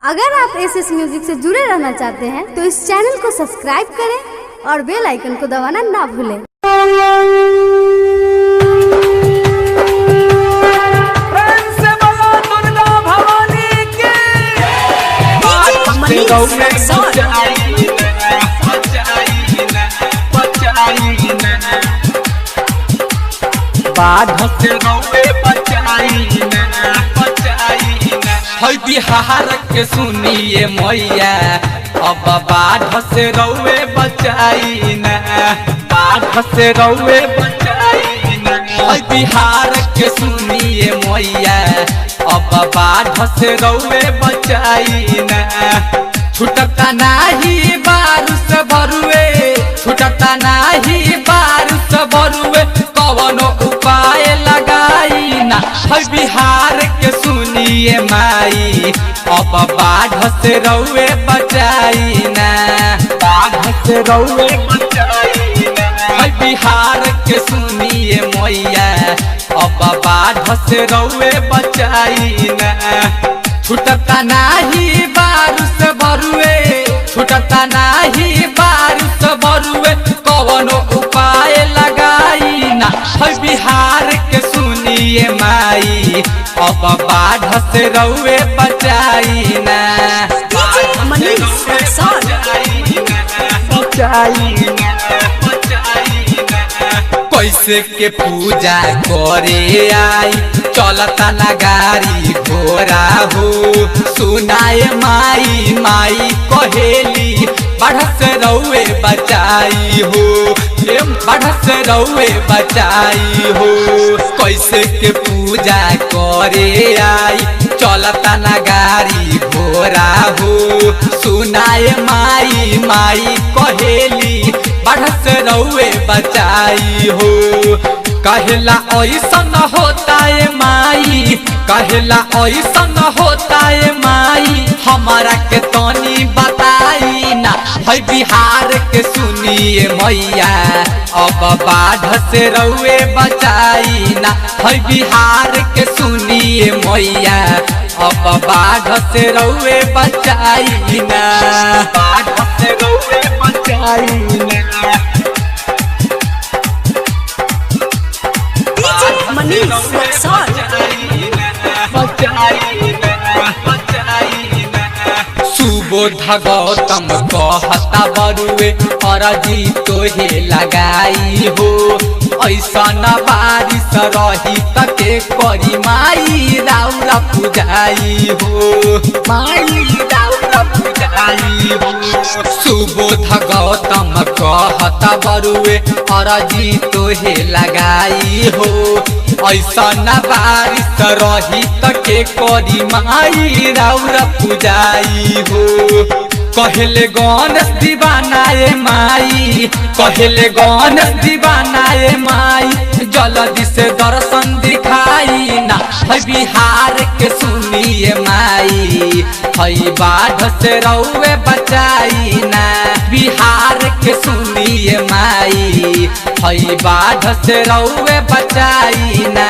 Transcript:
अगर आप SS music से जुड़े रहना चाहते हैं तो इस चैनल को सब्सक्राइब करें और बेल आइकन को दबाना ना भूलें। बिहार के सुनिए मैया अब बाढ़ से रौवे बचाई न, बाढ़ से रौवे बचाई न। बिहार के सुनिए मैया अब बाढ़ से रौवे बचाई न। छुटता नाही बारिश भरुए, छुटता नाही बारिश भरुए, कवनो उपाय लगाई ना। बिहार के सुनिए माई अब बाढ़ से रौवे बचाई ना, बाढ़ से रौवे बचाई ना। बिहार के सुनिए मैया अब बाढ़ से रौवे बचाई ना। छुटता नाही बारिश भरुए, छुटता नाही बारिश भरुए, कवनो उपाय लगाई ना। बिहार के सुनिए माई अब बाढ़ से रौवे बचाई ना, कैसे के पूजा करे आई, चलता ना गाड़ी घोड़ा हो। सुनाए माई माई कहेली बाढ़ से रौवे बचाई हो, बाढ़ से रौवे बचाई हो। कैसे के पूजा करे आई, चलता ना गाड़ी घोड़ा हो। सुनाए माई माई कहेली बाढ़ से रौवे बचाई हो। कहला ऐसन होता है माई, कहला ऐसन होता है माई, हमारा के तनी बताई ना। बिहार के सुनिए मैया अब बाढ़ से रौवे बचाई ना। बिहार के सुनिए मैया अब बाढ़ से रौवे बचाई ना, बाढ़ से रौवे बचाई ना। सुबोध गौतम कहता बरुए अरजी तोहे लगाई हो। ऐसा न बारिश रही तके करी माई राउरा पुजाई हो, माई राउरा पुजाई हो। सुबोध गौतम कहता बरुए अरजी तोहे लगाई हो। ऐसा न बारिश रही तके करी माई राउरा पुजाई हो। कहले गणेश दीवानाए माई, कहले गणेश दीवानाए माई, जल्दी से दर्शन दिखाई ना। बिहार के सुनिए माई बाढ़ से रौवे बचाई ना। बिहार के सुनिए माई बाढ़ से रौवे बचाई ना।